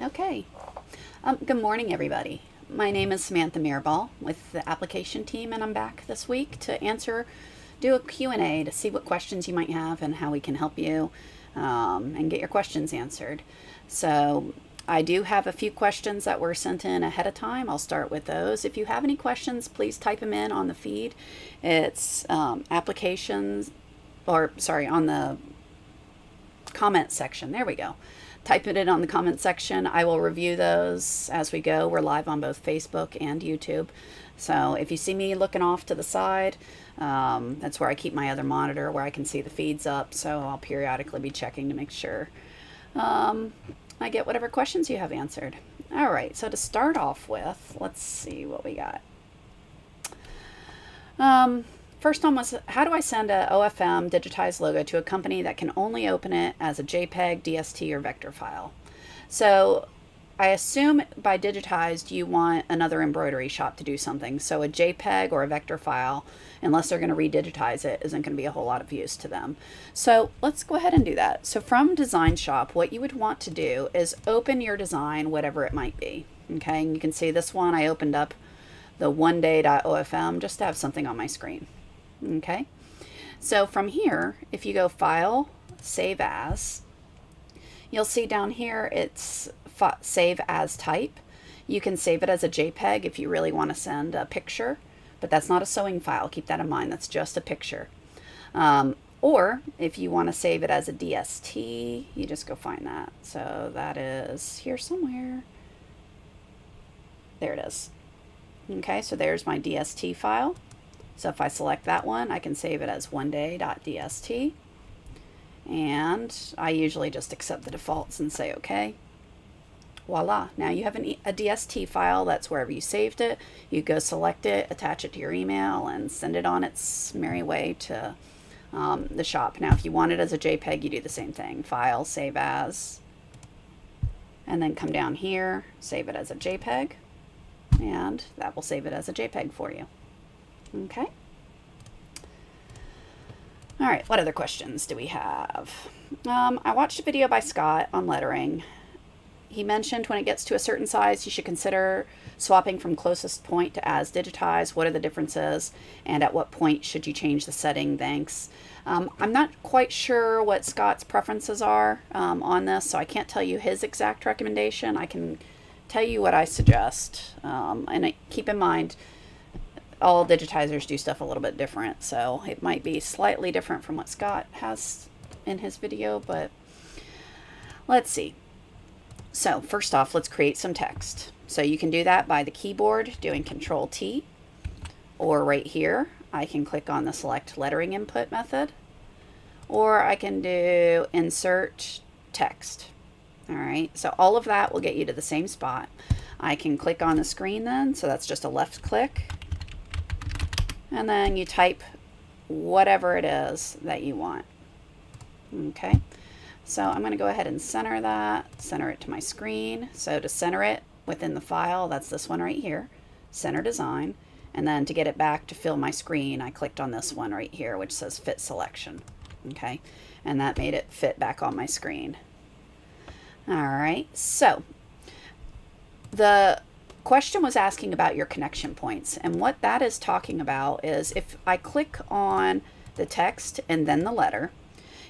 Okay. Good morning, everybody. My name is Samantha Mirabal with the application team, and I'm back this week to do a Q&A to see what questions you might have and how we can help you and get your questions answered. So I do have a few questions that were sent in ahead of time. I'll start with those. If you have any questions, please type them in on the feed. It's applications, on the comment section. There we go. Type it in on the comment section. I will review those as we go. We're live on both Facebook and YouTube. So if you see me looking off to the side, that's where I keep my other monitor where I can see the feeds up. So I'll periodically be checking to make sure I get whatever questions you have answered. All right, so to start off with, let's see what we got. First one was, how do I send a OFM digitized logo to a company that can only open it as a JPEG, DST, or vector file? So I assume by digitized you want another embroidery shop to do something. So a JPEG or a vector file, unless they're going to redigitize it, isn't going to be a whole lot of use to them. So let's go ahead and do that. So from DesignShop, what you would want to do is open your design, whatever it might be. Okay, and you can see this one, I opened up the oneday.ofm just to have something on my screen. Okay, so from here, if you go File, Save As, you'll see down here it's Save As Type. You can save it as a JPEG if you really want to send a picture, but that's not a sewing file. Keep that in mind. That's just a picture. Or if you want to save it as a DST, you just go find that. So that is here somewhere. There it is. Okay, so there's my DST file. So if I select that one, I can save it as oneday.dst. And I usually just accept the defaults and say OK. Voila. Now you have a DST file. That's wherever you saved it. You go select it, attach it to your email, and send it on its merry way to the shop. Now if you want it as a JPEG, you do the same thing. File, Save As, and then come down here, save it as a JPEG, and that will save it as a JPEG for you. Okay. All right, what other questions do we have? I watched a video by Scott on lettering. He mentioned when it gets to a certain size, you should consider swapping from closest point to as digitized. What are the differences? And at what point should you change the setting? Thanks. I'm not quite sure what Scott's preferences are on this, so I can't tell you his exact recommendation. I can tell you what I suggest. And keep in mind, all digitizers do stuff a little bit different, so it might be slightly different from what Scott has in his video, but let's see. So first off, let's create some text. So you can do that by the keyboard doing Control-T, or right here I can click on the select lettering input method, or I can do insert text. All right, so all of that will get you to the same spot. I can click on the screen then, so that's just a left click. And then you type whatever it is that you want. Okay, so I'm going to go ahead and center that, center it to my screen. So to center it within the file, that's this one right here, Center Design. And then to get it back to fill my screen, I clicked on this one right here, which says Fit Selection. Okay, and that made it fit back on my screen. All right, so the question was asking about your connection points, and what that is talking about is if I click on the text and then the letter,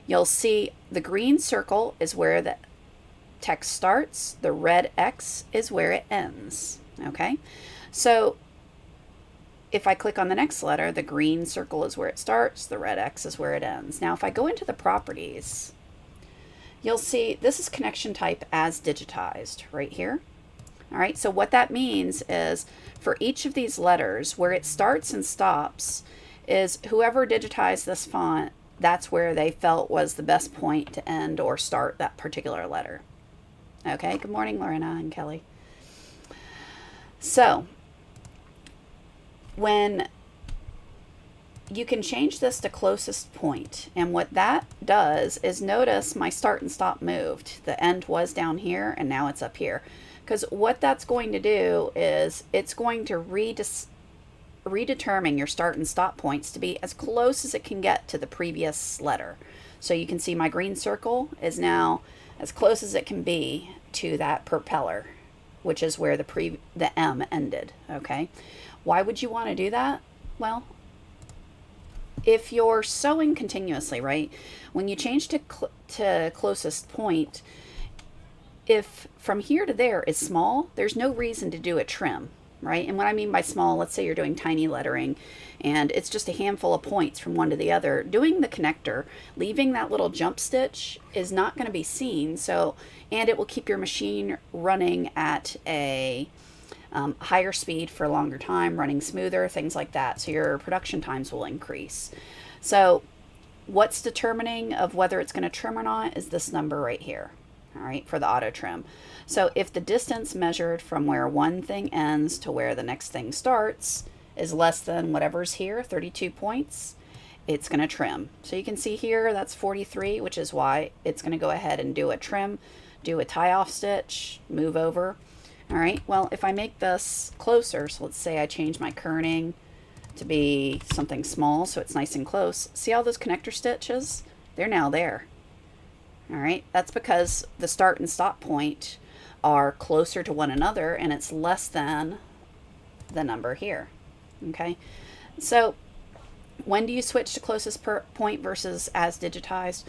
you'll see the green circle is where the text starts, the red X is where it ends. Okay, so if I click on the next letter, the green circle is where it starts, the red X is where it ends. Now if I go into the properties, you'll see this is connection type as digitized right here. All right, so what that means is for each of these letters, where it starts and stops is whoever digitized this font, that's where they felt was the best point to end or start that particular letter. Okay, good morning, Lorena and Kelly. So when you can change this to closest point, and what that does is notice my start and stop moved. The end was down here and now it's up here. Because what that's going to do is it's going to redetermine your start and stop points to be as close as it can get to the previous letter. So you can see my green circle is now as close as it can be to that propeller, which is where the M ended, okay? Why would you want to do that? Well, if you're sewing continuously, right, when you change to closest point, if from here to there is small, there's no reason to do a trim, right? And what I mean by small, let's say you're doing tiny lettering and it's just a handful of points from one to the other. Doing the connector, leaving that little jump stitch is not going to be seen. So, and it will keep your machine running at a higher speed for a longer time, running smoother, things like that. So your production times will increase. So what's determining of whether it's going to trim or not is this number right here. All right, for the auto trim. So if the distance measured from where one thing ends to where the next thing starts is less than whatever's here, 32 points, it's going to trim. So you can see here that's 43, which is why it's going to go ahead and do a trim, do a tie off stitch, move over. All right, well, if I make this closer, so let's say I change my kerning to be something small so it's nice and close. See all those connector stitches? They're now there. All right, that's because the start and stop point are closer to one another and it's less than the number here. Okay, so when do you switch to closest point versus as digitized?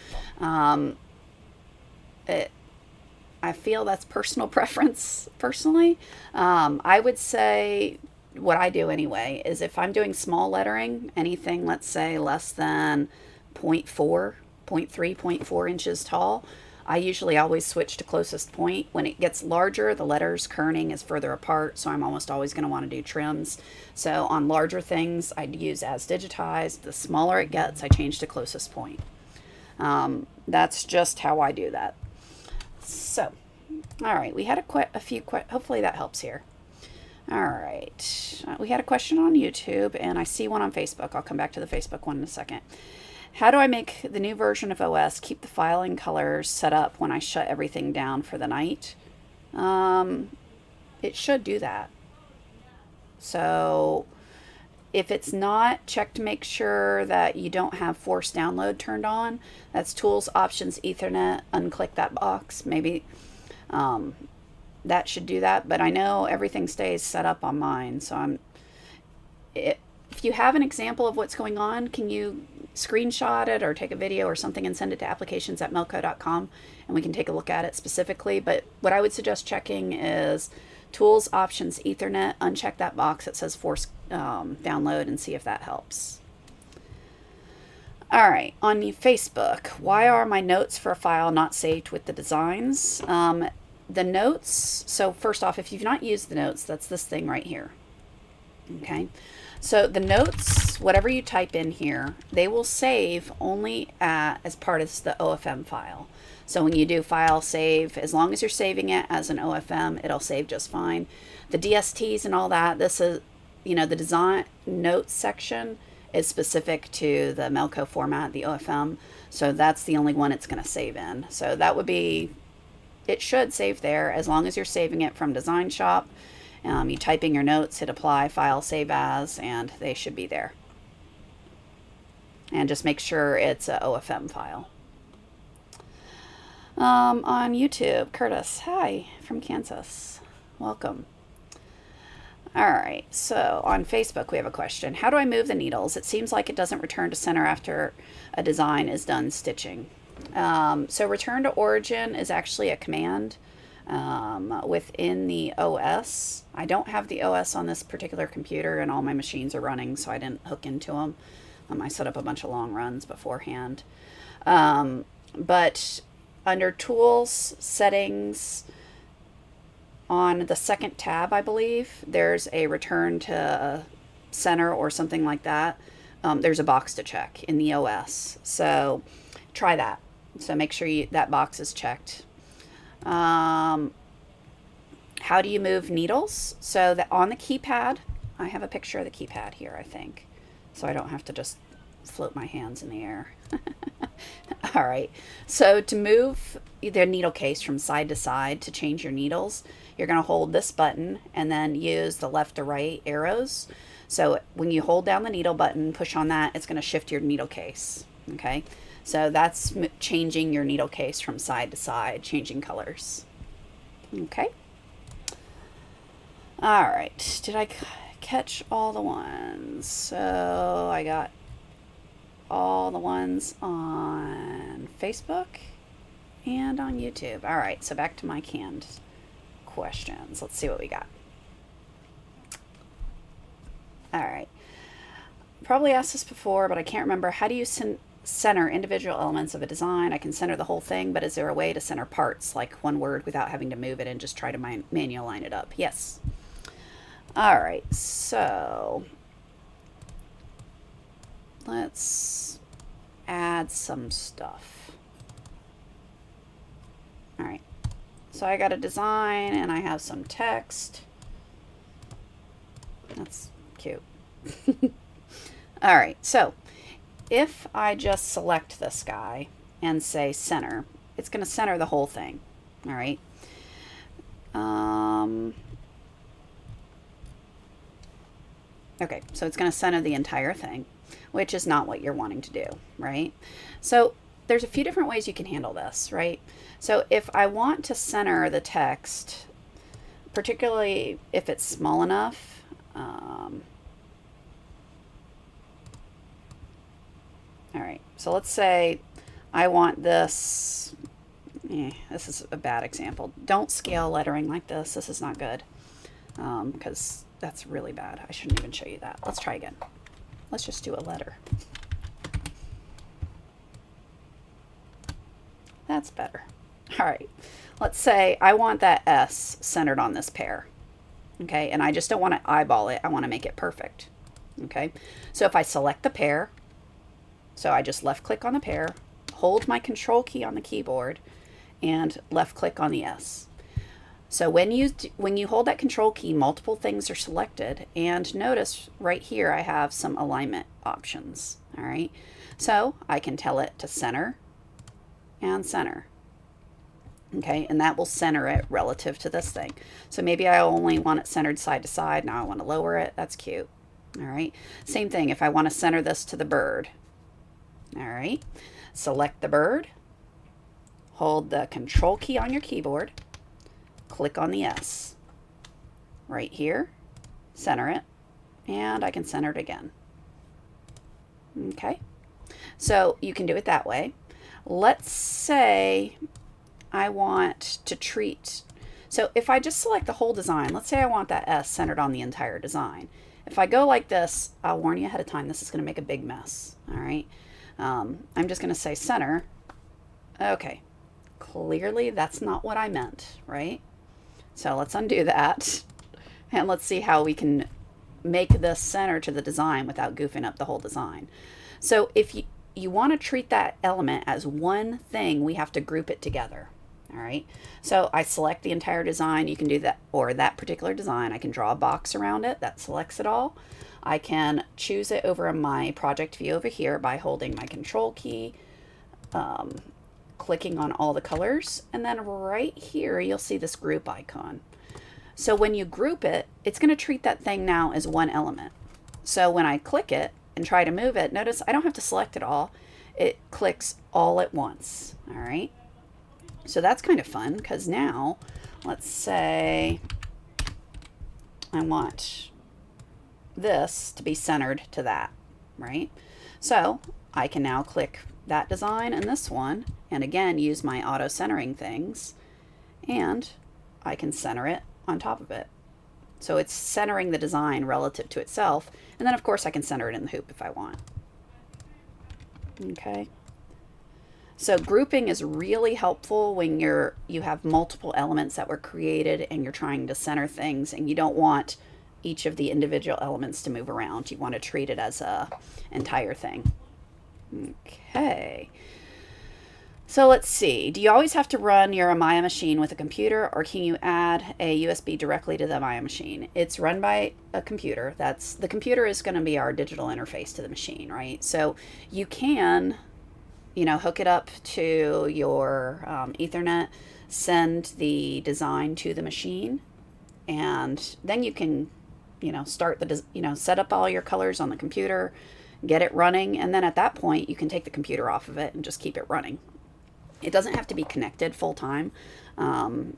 I feel that's personal preference personally. I would say what I do anyway is if I'm doing small lettering, anything, let's say less than 0.4, 0.3, 0.4 inches tall, I usually always switch to closest point. When it gets larger, the letters kerning is further apart, so I'm almost always going to want to do trims. So on larger things, I'd use as digitized. The smaller it gets, I change to closest point. That's just how I do that. So, all right, we had a few hopefully that helps here. All right, we had a question on YouTube, and I see one on Facebook. I'll come back to the Facebook one in a second. How do I make the new version of OS keep the filing colors set up when I shut everything down for the night? It should do that. So if it's not, check to make sure that you don't have force download turned on. That's Tools, Options, Ethernet. Unclick that box. Maybe that should do that. But I know everything stays set up on mine. So if you have an example of what's going on, can you screenshot it or take a video or something and send it to applications@melco.com and we can take a look at it specifically. But what I would suggest checking is Tools, Options, Ethernet. Uncheck that box that says force download and see if that helps. All right, on Facebook, why are my notes for a file not saved with the designs? The notes, so first off, if you've not used the notes, that's this thing right here. Okay, so the notes, whatever you type in here, they will save only as part of the OFM file. So when you do file save, as long as you're saving it as an OFM, it'll save just fine. The DSTs and all that, this is, the design notes section is specific to the Melco format, the OFM. So that's the only one it's going to save in. So that would be, it should save there as long as you're saving it from DesignShop. You type in your notes, hit apply, file, save as, and they should be there. And just make sure it's a OFM file. On YouTube, Curtis, hi, from Kansas. Welcome. All right, so on Facebook we have a question. How do I move the needles? It seems like it doesn't return to center after a design is done stitching. So return to origin is actually a command within the OS. I don't have the OS on this particular computer and all my machines are running, so I didn't hook into them. I set up a bunch of long runs beforehand. But under Tools, Settings, on the second tab, I believe, there's a return to center or something like that. There's a box to check in the OS. So try that. So make sure that box is checked. How do you move needles? So that on the keypad, I have a picture of the keypad here, I think, so I don't have to just float my hands in the air. All right, so to move the needle case from side to side to change your needles, you're going to hold this button and then use the left to right arrows. So when you hold down the needle button, push on that, it's going to shift your needle case. Okay, so that's changing your needle case from side to side, changing colors. Okay. All right. Did I catch all the ones? So I got all the ones on Facebook and on YouTube. All right. So back to my canned questions. Let's see what we got. All right. Probably asked this before, but I can't remember. How do you center individual elements of a design? I can center the whole thing, but is there a way to center parts, like one word, without having to move it and just try to manual line it up? Yes. All right, so let's add some stuff. All right, so I got a design and I have some text. That's cute. All right, so if I just select this guy and say center, it's going to center the whole thing. All right. Okay, so it's going to center the entire thing, which is not what you're wanting to do, right? So there's a few different ways you can handle this, right? So if I want to center the text, particularly if it's small enough, all right, so let's say I want this, this is a bad example. Don't scale lettering like this. This is not good, because that's really bad. I shouldn't even show you that. Let's try again. Let's just do a letter. That's better. All right, let's say I want that S centered on this pear, okay? And I just don't want to eyeball it. I want to make it perfect, okay? So if I select the pear, so I just left click on the pear, hold my control key on the keyboard, and left click on the S. So when you hold that control key, multiple things are selected, and notice right here I have some alignment options. All right, so I can tell it to center and center. Okay, and that will center it relative to this thing. So maybe I only want it centered side to side. Now I want to lower it. That's cute. All right, same thing if I want to center this to the bird. All right, select the bird, hold the control key on your keyboard, click on the S. Right here, center it, and I can center it again. Okay, so you can do it that way. Let's say I want to treat, so if I just select the whole design, let's say I want that S centered on the entire design. If I go like this, I'll warn you ahead of time, this is going to make a big mess. All right, I'm just going to say center. Okay, clearly that's not what I meant, right? So let's undo that, and let's see how we can make this center to the design without goofing up the whole design. So if you want to treat that element as one thing, we have to group it together. All right, so I select the entire design. You can do that, or that particular design. I can draw a box around it that selects it all. I can choose it over in my project view over here by holding my control key, clicking on all the colors, and then right here you'll see this group icon. So when you group it, it's going to treat that thing now as one element. So when I click it and try to move it, notice I don't have to select it all. It clicks all at once. All right. So that's kind of fun, because now let's say I want this to be centered to that, right? So I can now click that design and this one, and again use my auto centering things, and I can center it on top of it. So it's centering the design relative to itself, and then of course I can center it in the hoop if I want. Okay, so grouping is really helpful when you have multiple elements that were created and you're trying to center things, and you don't want each of the individual elements to move around. You want to treat it as a entire thing. Okay, so let's see. Do you always have to run your Maya machine with a computer, or can you add a USB directly to the Maya machine? It's run by a computer. The computer is going to be our digital interface to the machine, right? So you can, hook it up to your Ethernet, send the design to the machine, and then you can, start set up all your colors on the computer, get it running, and then at that point you can take the computer off of it and just keep it running. It doesn't have to be connected full time.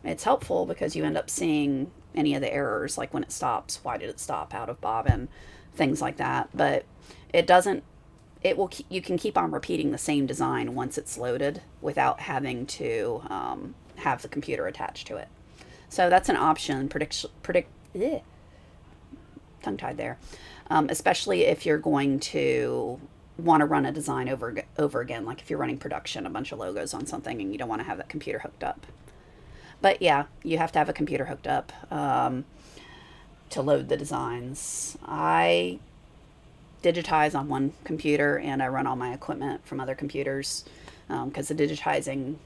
It's helpful because you end up seeing any of the errors, like when it stops, why did it stop out of bobbin, things like that. But it doesn't, you can keep on repeating the same design once it's loaded without having to have the computer attached to it. So that's an option, tongue tied there, especially if you're going to want to run a design over again, like if you're running production, a bunch of logos on something and you don't want to have that computer hooked up. But yeah, you have to have a computer hooked up to load the designs. I digitize on one computer and I run all my equipment from other computers because the digitizing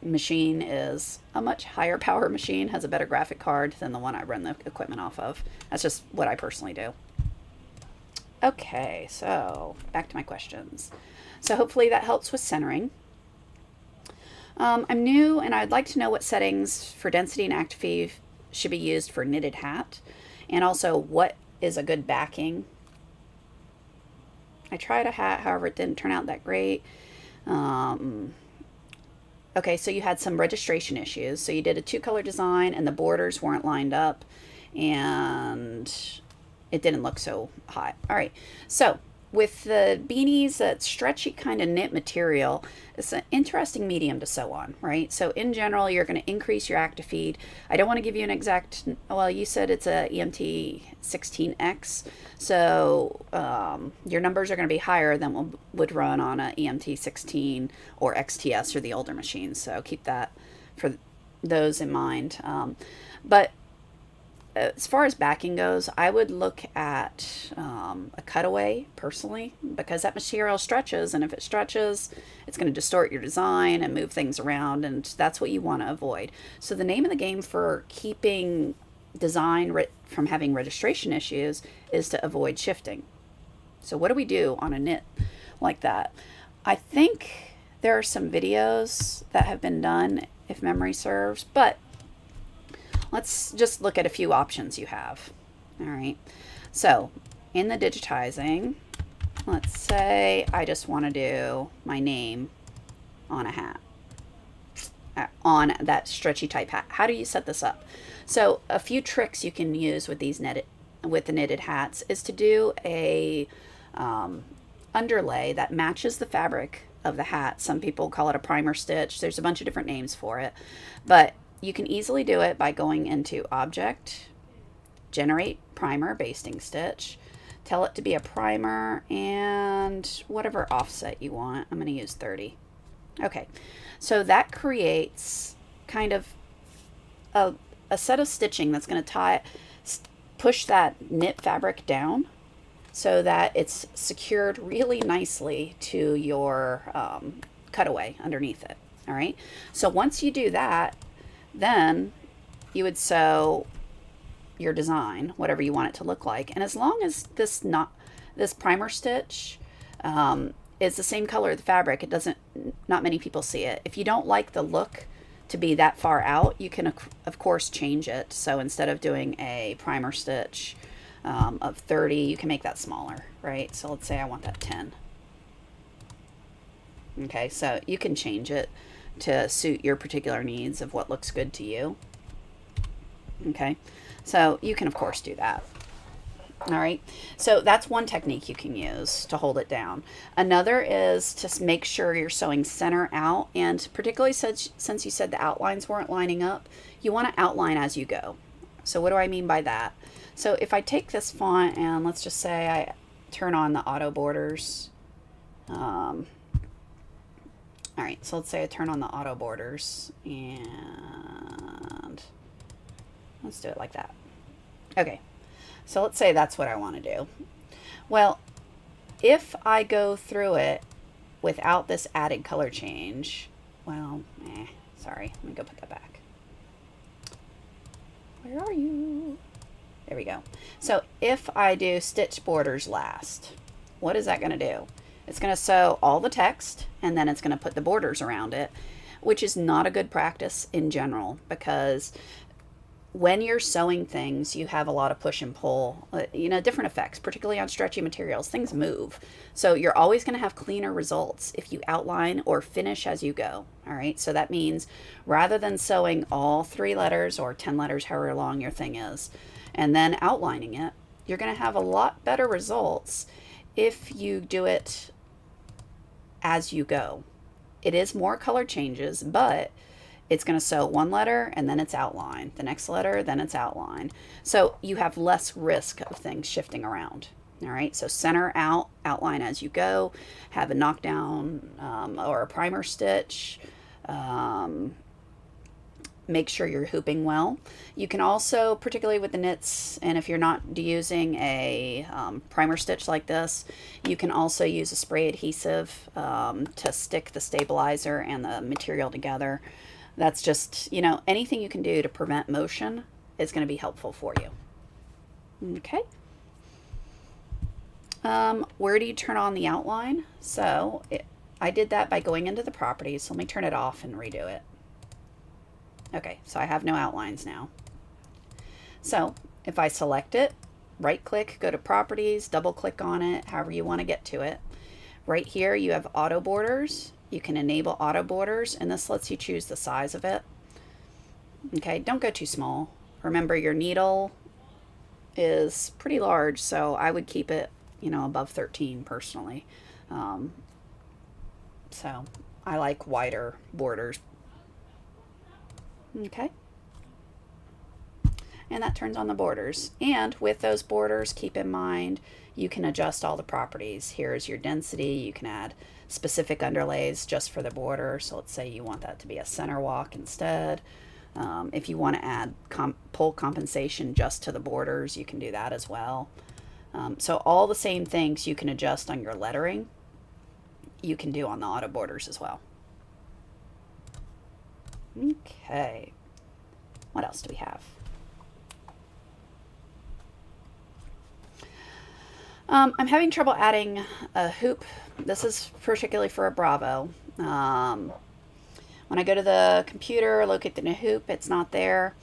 machine is a much higher power machine, has a better graphic card than the one I run the equipment off of. That's just what I personally do. Okay, so back to my questions. So hopefully that helps with centering. I'm new and I'd like to know what settings for density and active should be used for knitted hat, and also what is a good backing. I tried a hat, however, it didn't turn out that great. Okay, so you had some registration issues. So you did a 2-color design and the borders weren't lined up and it didn't look so hot. All right, so with the beanies, that stretchy kind of knit material, it's an interesting medium to sew on, right? So in general, you're going to increase your active feed. I don't want to give you an exact, well, you said it's a EMT 16X, so your numbers are going to be higher than what would run on a EMT 16 or XTS or the older machines. So keep that for those in mind. But as far as backing goes, I would look at a cutaway personally, because that material stretches, and if it stretches, it's going to distort your design and move things around, and that's what you want to avoid. So the name of the game for keeping design from having registration issues is to avoid shifting. So what do we do on a knit like that? I think there are some videos that have been done, if memory serves, but let's just look at a few options you have. All right, so in the digitizing, let's say I just want to do my name on a hat, on that stretchy type hat. How do you set this up? So a few tricks you can use with these the knitted hats is to do a underlay that matches the fabric of the hat. Some people call it a primer stitch. There's a bunch of different names for it, but you can easily do it by going into Object, Generate Primer Basting Stitch, tell it to be a primer, and whatever offset you want. I'm going to use 30. Okay, so that creates kind of a set of stitching that's going to push that knit fabric down so that it's secured really nicely to your cutaway underneath it. All right, so once you do that, then you would sew your design, whatever you want it to look like. And as long as this primer stitch is the same color of the fabric, not many people see it. If you don't like the look to be that far out, you can of course change it. So instead of doing a primer stitch of 30, you can make that smaller, right? So let's say I want that 10. Okay, so you can change it to suit your particular needs of what looks good to you. Okay, so you can of course do that. All right, so that's one technique you can use to hold it down. Another is to make sure you're sewing center out, and particularly since you said the outlines weren't lining up, you want to outline as you go. So what do I mean by that? So if I take this font and let's just say I turn on the auto borders, all right, so let's say I turn on the auto borders and let's do it like that. Okay, so let's say that's what I want to do. Well, if I go through it without this added color change, well, sorry, let me go put that back. Where are you? There we go. So if I do stitch borders last, what is that going to do? It's going to sew all the text and then it's going to put the borders around it, which is not a good practice in general, because when you're sewing things, you have a lot of push and pull, different effects, particularly on stretchy materials. Things move. So you're always going to have cleaner results if you outline or finish as you go. All right. So that means rather than sewing all 3 letters or 10 letters, however long your thing is, and then outlining it, you're going to have a lot better results if you do it as you go. It is more color changes, but it's going to sew 1 letter and then it's outline. The next letter, then it's outline. So you have less risk of things shifting around. All right, so center out, outline as you go, have a knockdown or a primer stitch. Make sure you're hooping well. You can also, particularly with the knits, and if you're not using a primer stitch like this, you can also use a spray adhesive to stick the stabilizer and the material together. That's just, anything you can do to prevent motion is going to be helpful for you. Okay. Where do you turn on the outline? So I did that by going into the properties. So let me turn it off and redo it. Okay, so I have no outlines now. So if I select it, right click, go to properties, double click on it, however you want to get to it. Right here you have auto borders. You can enable auto borders, and this lets you choose the size of it. Okay, don't go too small. Remember, your needle is pretty large, so I would keep it, above 13 personally. So I like wider borders. Okay. And that turns on the borders. And with those borders, keep in mind, you can adjust all the properties. Here's your density. You can add specific underlays just for the border. So let's say you want that to be a center walk instead. If you want to add pull compensation just to the borders, you can do that as well. So all the same things you can adjust on your lettering, you can do on the auto borders as well. Okay. What else do we have? I'm having trouble adding a hoop. This is particularly for a Bravo. When I go to the computer, locate the new hoop, it's not there.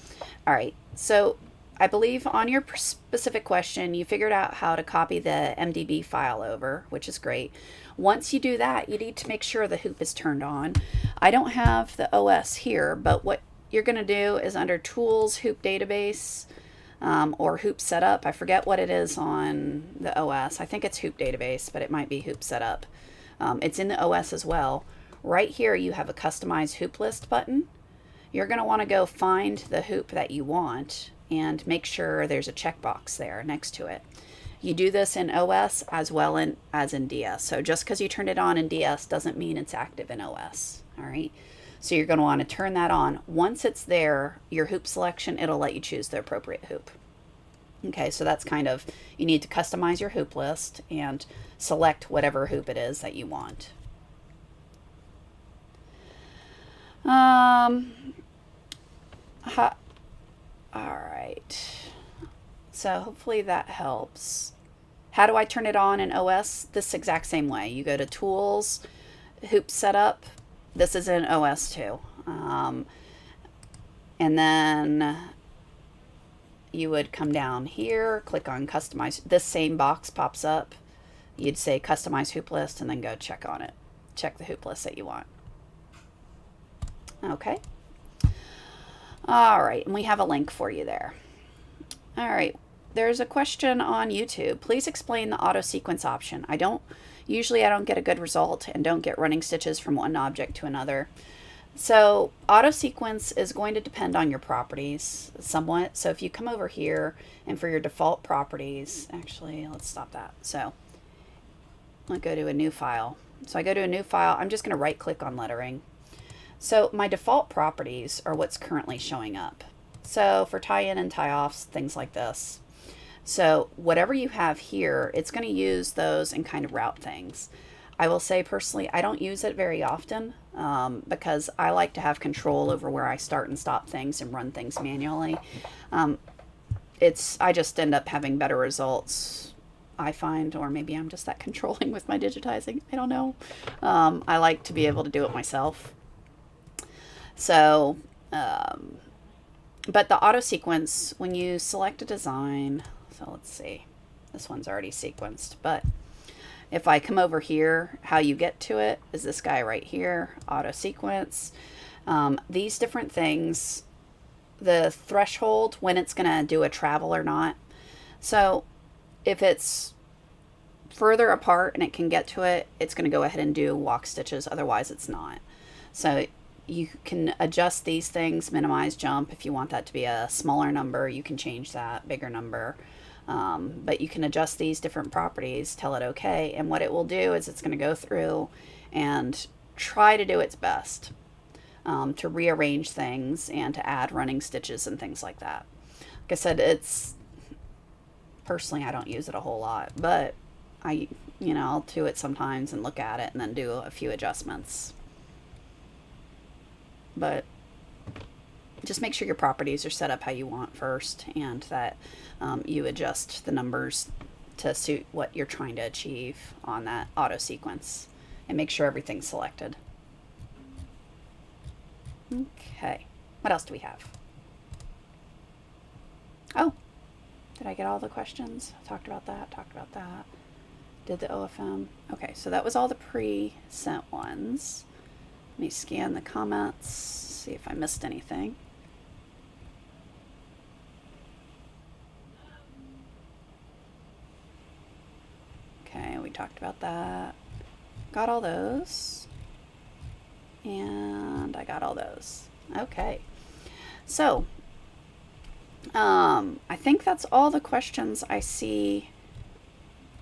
All right, so I believe on your specific question, you figured out how to copy the MDB file over, which is great. Once you do that, you need to make sure the hoop is turned on. I don't have the OS here, but what you're going to do is under Tools, Hoop Database, or Hoop Setup. I forget what it is on the OS. I think it's Hoop Database, but it might be Hoop Setup. It's in the OS as well. Right here, you have a Customize Hoop List button. You're going to want to go find the hoop that you want and make sure there's a checkbox there next to it. You do this in OS as well as in DS. So just because you turned it on in DS doesn't mean it's active in OS. All right. So you're going to want to turn that on. Once it's there, your hoop selection, it'll let you choose the appropriate hoop. Okay, so that's kind of, you need to customize your hoop list and select whatever hoop it is that you want. All right. So hopefully that helps. How do I turn it on in OS? This exact same way. You go to Tools, Hoop Setup. This is in OS too. And then you would come down here, click on Customize. This same box pops up. You'd say Customize Hoop List and then go check on it. Check the hoop list that you want. Okay. All right, and we have a link for you there. All right, there's a question on YouTube. Please explain the auto sequence option. Usually I don't get a good result and don't get running stitches from one object to another. So auto sequence is going to depend on your properties somewhat. So if you come over here and for your default properties, actually, let's stop that. So I'll go to a new file. So I go to a new file. I'm just going to right click on lettering. So my default properties are what's currently showing up. So for tie-in and tie-offs, things like this. So whatever you have here, it's going to use those and kind of route things. I will say personally, I don't use it very often because I like to have control over where I start and stop things and run things manually. I just end up having better results, I find, or maybe I'm just that controlling with my digitizing. I don't know. I like to be able to do it myself. So But the auto sequence, when you select a design, so let's see, this one's already sequenced, but if I come over here, how you get to it is this guy right here, auto sequence. These different things, the threshold, when it's going to do a travel or not. So if it's further apart and it can get to it, it's going to go ahead and do walk stitches. Otherwise, it's not. So you can adjust these things, minimize, jump. If you want that to be a smaller number, you can change that, bigger number. But you can adjust these different properties, tell it okay, and what it will do is it's going to go through and try to do its best to rearrange things and to add running stitches and things like that. Like I said, it's personally I don't use it a whole lot, but I'll do it sometimes and look at it and then do a few adjustments. But just make sure your properties are set up how you want first, and that you adjust the numbers to suit what you're trying to achieve on that auto sequence, and make sure everything's selected. Okay, what else do we have? Oh, did I get all the questions? Talked about that. Did the OFM. Okay, so that was all the pre-sent ones. Let me scan the comments, see if I missed anything. Okay, we talked about that. Got all those. And I got all those. Okay. So, I think that's all the questions I see.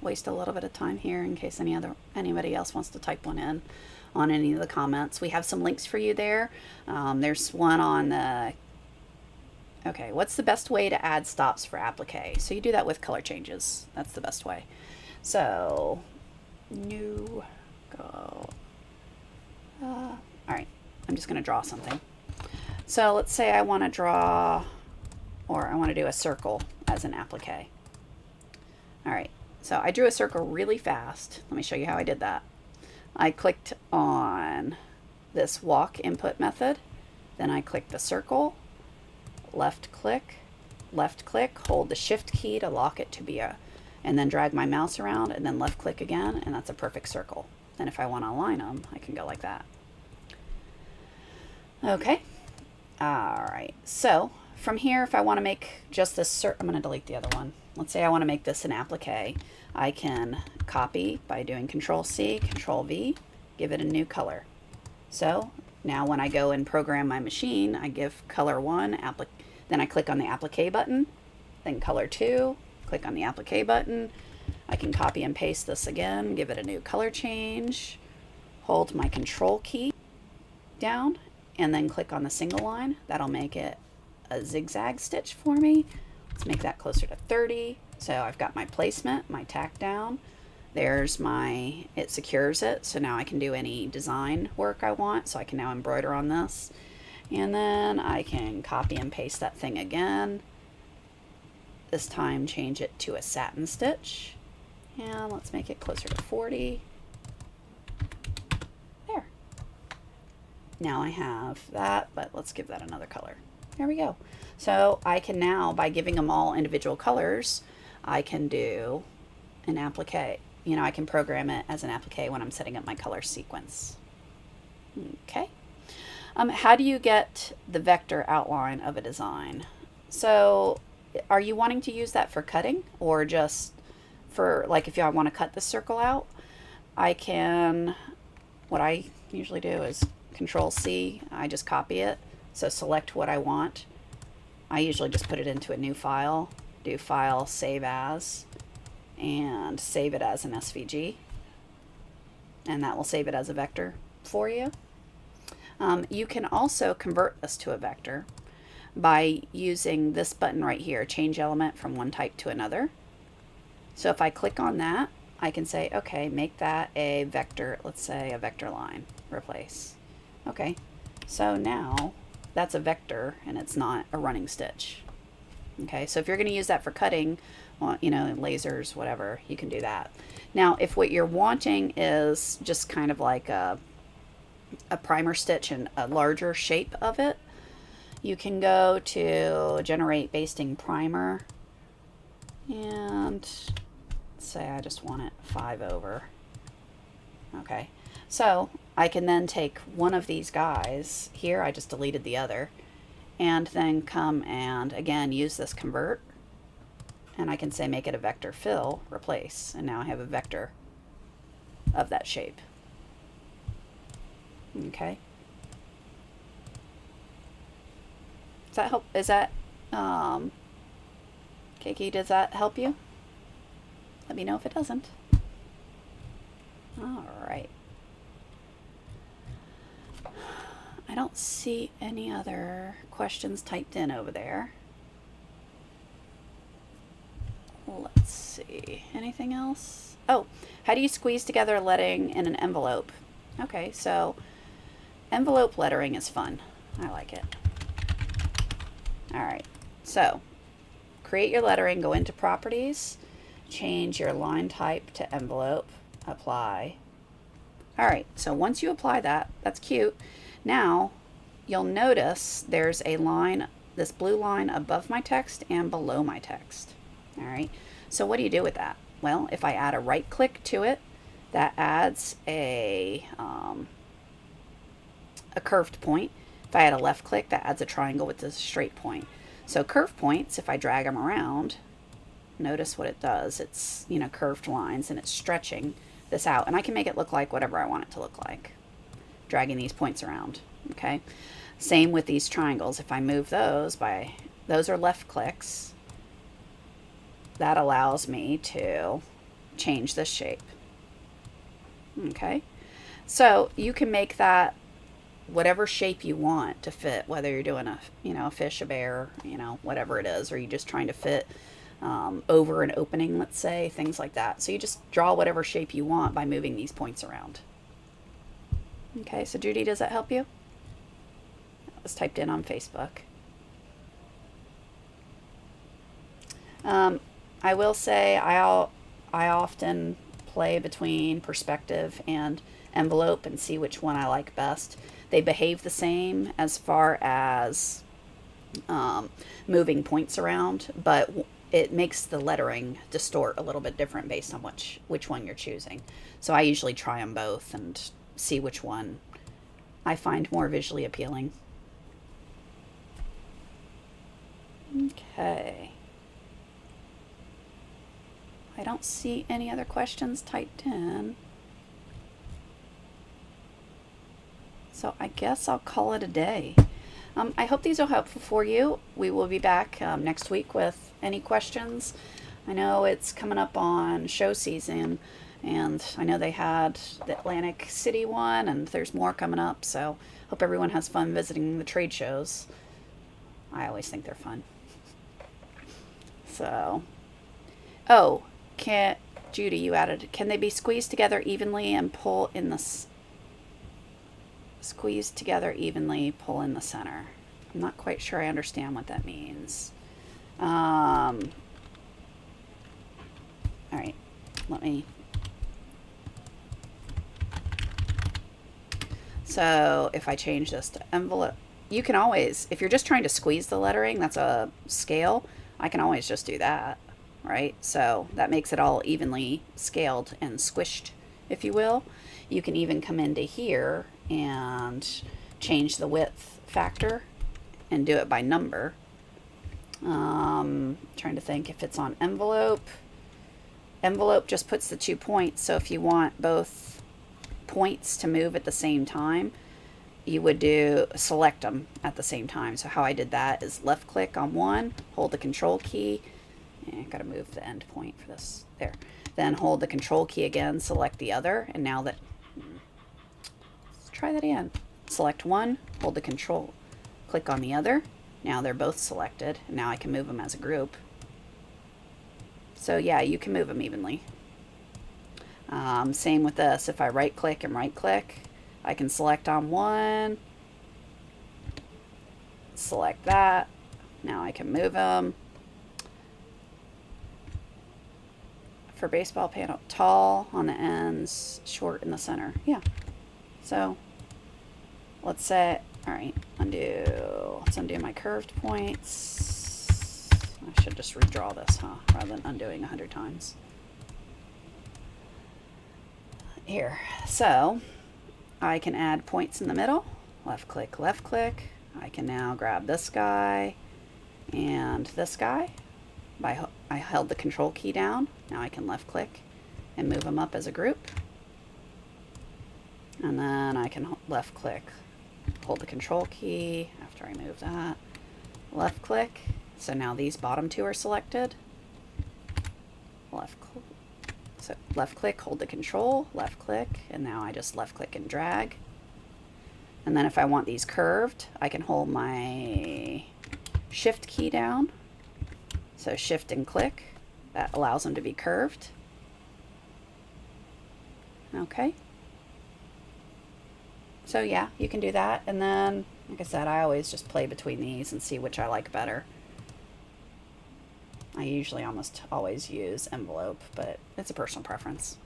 Waste a little bit of time here in case anybody else wants to type one in on any of the comments. We have some links for you there. There's one on the, okay, what's the best way to add stops for applique? So you do that with color changes. That's the best way. So, new, go. All right, I'm just going to draw something. So let's say I want to draw, or I want to do a circle as an applique. All right, so I drew a circle really fast. Let me show you how I did that. I clicked on this walk input method, then I clicked the circle, left click, hold the shift key to lock it to be a, and then drag my mouse around and then left click again, and that's a perfect circle. And if I want to align them, I can go like that. Okay. All right. So from here, if I want to make just this, I'm going to delete the other one. Let's say I want to make this an applique. I can copy by doing Control-C, Control-V, give it a new color. So now when I go and program my machine, I give color 1, then I click on the applique button, then color 2, click on the applique button. I can copy and paste this again, give it a new color change, hold my Control key down, and then click on the single line. That'll make it a zigzag stitch for me. Let's make that closer to 30. So I've got my placement, my tack down. There's my, it secures it. So now I can do any design work I want. So I can now embroider on this. And then I can copy and paste that thing again. This time change it to a satin stitch. And let's make it closer to 40. There. Now I have that, but let's give that another color. There we go. So I can now, by giving them all individual colors, I can do an applique. You know, I can program it as an applique when I'm setting up my color sequence. Okay. How do you get the vector outline of a design? So are you wanting to use that for cutting, or just for, like, if I want to cut the circle out? I can, what I usually do is Control-C, I just copy it. So select what I want. I usually just put it into a new file, do File, Save As, and save it as an SVG. And that will save it as a vector for you. You can also convert this to a vector by using this button right here, Change Element from one type to another. So if I click on that, I can say, okay, make that a vector, let's say a vector line, replace. Okay, so now that's a vector and it's not a running stitch. Okay, so if you're going to use that for cutting, well, you know, lasers, whatever, you can do that. Now, if what you're wanting is just kind of like a primer stitch and a larger shape of it, You can go to generate basting primer and say I just want it 5 over. Okay, so I can then take one of these guys here, I just deleted the other, and then come and again use this convert, and I can say make it a vector fill, replace, and now I have a vector of that shape. Okay. Does that help? Is that, Kiki, does that help you? Let me know if it doesn't. All right. I don't see any other questions typed in over there. Let's see. Anything else? Oh, how do you squeeze together lettering in an envelope? Okay, so envelope lettering is fun. I like it. All right, so create your lettering, go into properties, change your line type to envelope, apply. All right, so once you apply that, that's cute. Now you'll notice there's a line, this blue line above my text and below my text. All right, so what do you do with that? Well, if I add a right click to it, that adds a curved point. If I add a left click, that adds a triangle with a straight point. So curved points, if I drag them around, notice what it does. It's, you know, curved lines, and it's stretching this out. And I can make it look like whatever I want it to look like, dragging these points around. Okay. Same with these triangles. If I move those by, those are left clicks, that allows me to change this shape. Okay. So you can make that whatever shape you want to fit, whether you're doing a, you know, a fish, a bear, you know, whatever it is, or you're just trying to fit over an opening, let's say, things like that. So you just draw whatever shape you want by moving these points around. Okay, so Judy, does that help you? That was typed in on Facebook. I will say I often play between perspective and envelope and see which one I like best. They behave the same as far as moving points around, but it makes the lettering distort a little bit different based on which one you're choosing. So I usually try them both and see which one I find more visually appealing. Okay. I don't see any other questions typed in. So I guess I'll call it a day. I hope these are helpful for you. We will be back next week with any questions. I know it's coming up on show season, and I know they had the Atlantic City one, and there's more coming up. So hope everyone has fun visiting the trade shows. I always think they're fun. So, oh, Judy, you added, can they be squeezed together evenly and pull in the squeeze together evenly, pull in the center? I'm not quite sure I understand what that means. All right, let me. So if I change this to envelope, you can always, if you're just trying to squeeze the lettering, that's a scale, I can always just do that, right? So that makes it all evenly scaled and squished, if you will. You can even come into here and change the width factor and do it by number. Trying to think if it's on envelope. Envelope just puts the 2 points, so if you want both points to move at the same time, you would select them at the same time. So how I did that is left click on one, hold the control key, and gotta move the end point for this, there. Then hold the control key again, select the other, and now that, let's try that again. Select one, hold the control, click on the other. Now they're both selected, and now I can move them as a group. So yeah, you can move them evenly. Same with this. If I right click and right click, I can select on one, select that. Now I can move them. For baseball panel, tall on the ends, short in the center. Yeah. So let's say All right, undo. Let's undo my curved points. I should just redraw this, huh? Rather than undoing 100 times. Here, so I can add points in the middle. Left click, left click. I can now grab this guy and this guy. I held the control key down. Now I can left click and move them up as a group. And then I can left click, hold the control key after I move that. Left click. So now these bottom two are selected. So left click, hold the control, left click, and now I just left click and drag. And then if I want these curved, I can hold my shift key down. So shift and click, that allows them to be curved. Okay. So yeah, you can do that. And then, like I said, I always just play between these and see which I like better. I usually almost always use envelope, but it's a personal preference.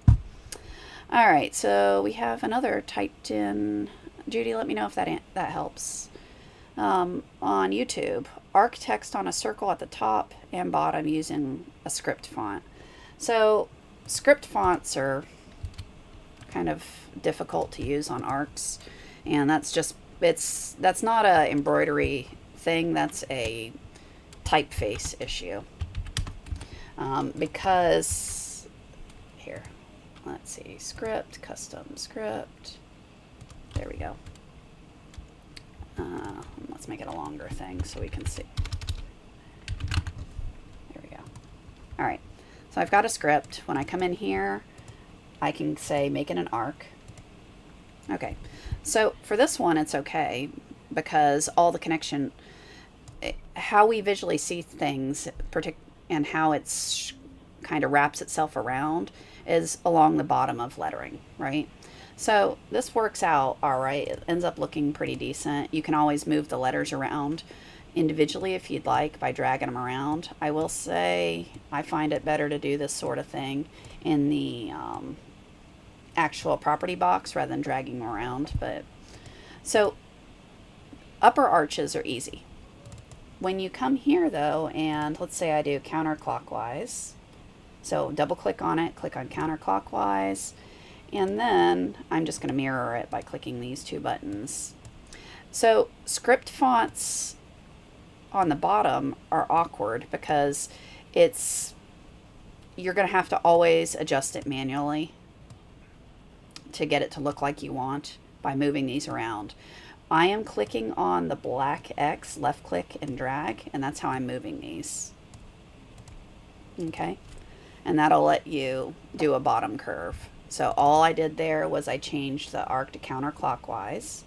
All right, so we have another typed in. Judy, let me know if that helps. On YouTube, arc text on a circle at the top and bottom using a script font. So script fonts are kind of difficult to use on arcs, and that's not a embroidery thing, that's a typeface issue. Because here, let's see, script, custom script, there we go. Let's make it a longer thing so we can see. There we go. All right, so I've got a script. When I come in here, I can say make it an arc. Okay, so for this one it's okay because all the connection, how we visually see things, and how it's kind of wraps itself around is along the bottom of lettering, right? So this works out all right. It ends up looking pretty decent. You can always move the letters around individually if you'd like by dragging them around. I will say I find it better to do this sort of thing in the actual property box rather than dragging them around. But so upper arches are easy. When you come here though, and let's say I do counterclockwise, so double click on it, click on counterclockwise, and then I'm just going to mirror it by clicking these two buttons. So script fonts on the bottom are awkward because you're going to have to always adjust it manually to get it to look like you want by moving these around. I am clicking on the black X, left click and drag, and that's how I'm moving these. Okay, and that'll let you do a bottom curve. So all I did there was I changed the arc to counterclockwise,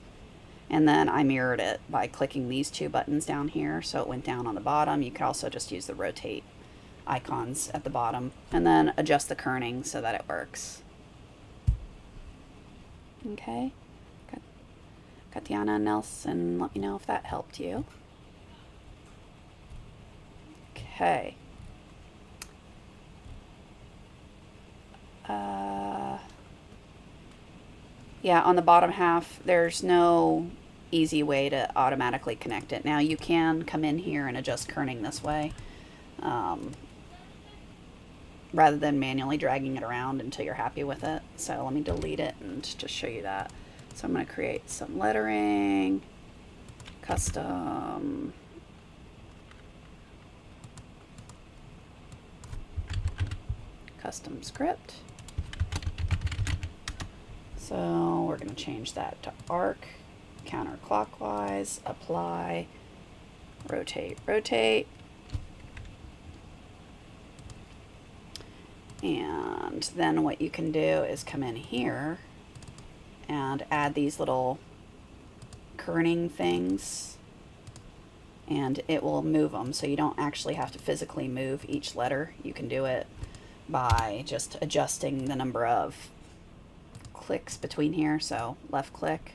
and then I mirrored it by clicking these two buttons down here, so it went down on the bottom. You could also just use the rotate icons at the bottom, and then adjust the kerning so that it works. Okay, Katiana and Nelson, let me know if that helped you. Okay. Yeah, on the bottom half, there's no easy way to automatically connect it. Now you can come in here and adjust kerning this way, rather than manually dragging it around until you're happy with it. So let me delete it and just show you that. So I'm going to create some lettering, custom, script. So we're going to change that to arc, counterclockwise, apply, rotate, rotate. And then what you can do is come in here and add these little kerning things, and it will move them, so you don't actually have to physically move each letter. You can do it by just adjusting the number of clicks between here. So left click,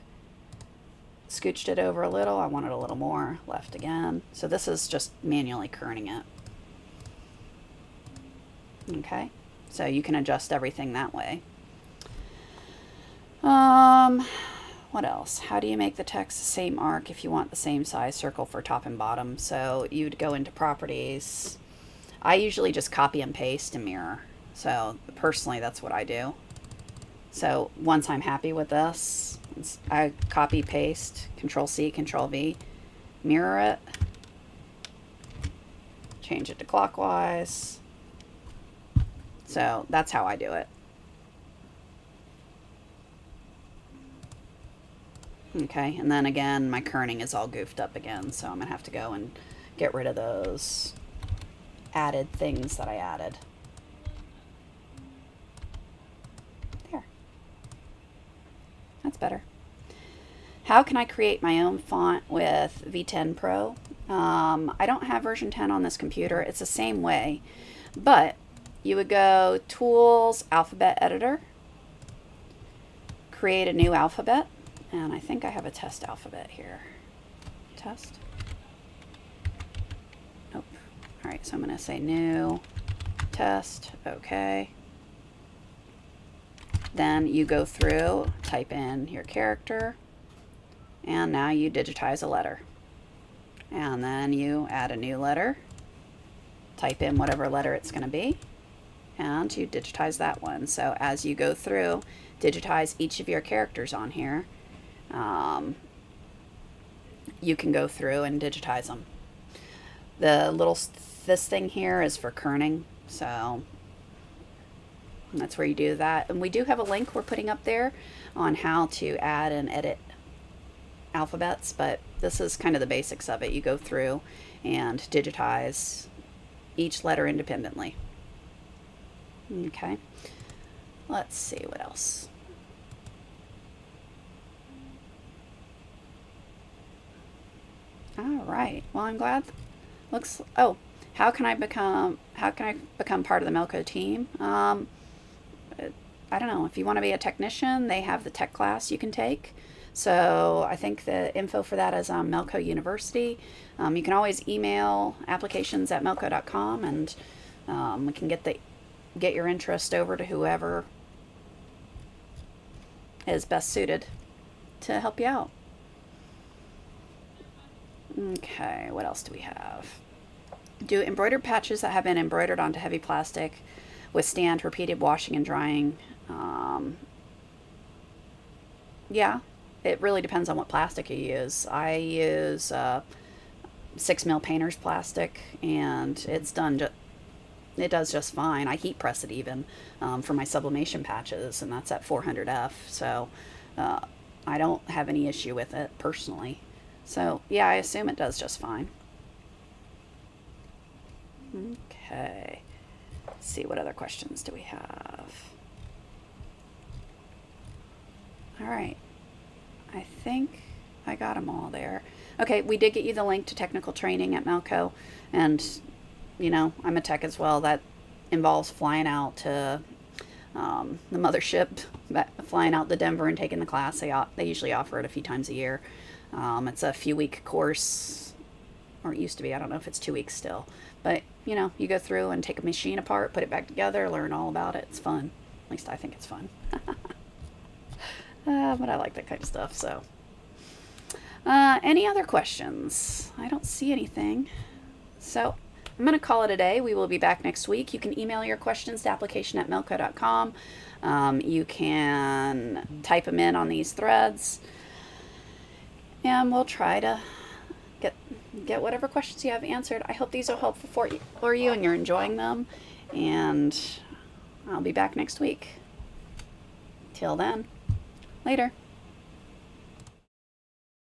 scooched it over a little, I want it a little more, left again. So this is just manually kerning it. Okay, so you can adjust everything that way. What else? How do you make the text the same arc if you want the same size circle for top and bottom? So you'd go into properties. I usually just copy and paste and mirror. So personally, that's what I do. So once I'm happy with this, I copy, paste, Control C, Control V, mirror it, change it to clockwise. So that's how I do it. Okay, and then again, my kerning is all goofed up again, so I'm going to have to go and get rid of those added things that I added. There. That's better. How can I create my own font with V10 Pro? I don't have version 10 on this computer. It's the same way, but you would go Tools, Alphabet Editor, create a new alphabet. And I think I have a test alphabet here. Test? Nope. All right, so I'm going to say new, test, okay. Then you go through, type in your character, and now you digitize a letter. And then you add a new letter, type in whatever letter it's going to be, and you digitize that one. So as you go through, digitize each of your characters on here. You can go through and digitize them. This thing here is for kerning, so that's where you do that. And we do have a link we're putting up there on how to add and edit alphabets, but this is kind of the basics of it. You go through and digitize each letter independently. Okay, let's see what else. All right. Well, I'm glad. Oh, how can I become part of the Melco team? I don't know. If you want to be a technician, they have the tech class you can take. So I think the info for that is on Melco University. You can always email applications@melco.com, and we can get your interest over to whoever is best suited to help you out. Okay, what else do we have? Do embroidered patches that have been embroidered onto heavy plastic withstand repeated washing and drying? Yeah, it really depends on what plastic you use. I use 6mm painter's plastic, and it does just fine. I heat press it even for my sublimation patches, and that's at 400F, so I don't have any issue with it personally. So, yeah, I assume it does just fine. Okay. Let's see, what other questions do we have? All right. I think I got them all there. Okay, we did get you the link to technical training at Melco. And, you know, I'm a tech as well. That involves flying out to the mothership, flying out to Denver and taking the class. They usually offer it a few times a year. It's a few-week course, or it used to be. I don't know if it's 2 weeks still. But, you know, you go through and take a machine apart, put it back together, learn all about it. It's fun. At least I think it's fun. But I like that kind of stuff, so. Any other questions? I don't see anything. So I'm going to call it a day. We will be back next week. You can email your questions to application@melco.com. You can type them in on these threads. And we'll try to get whatever questions you have answered. I hope these are helpful for you and you're enjoying them. And I'll be back next week. Till then, later.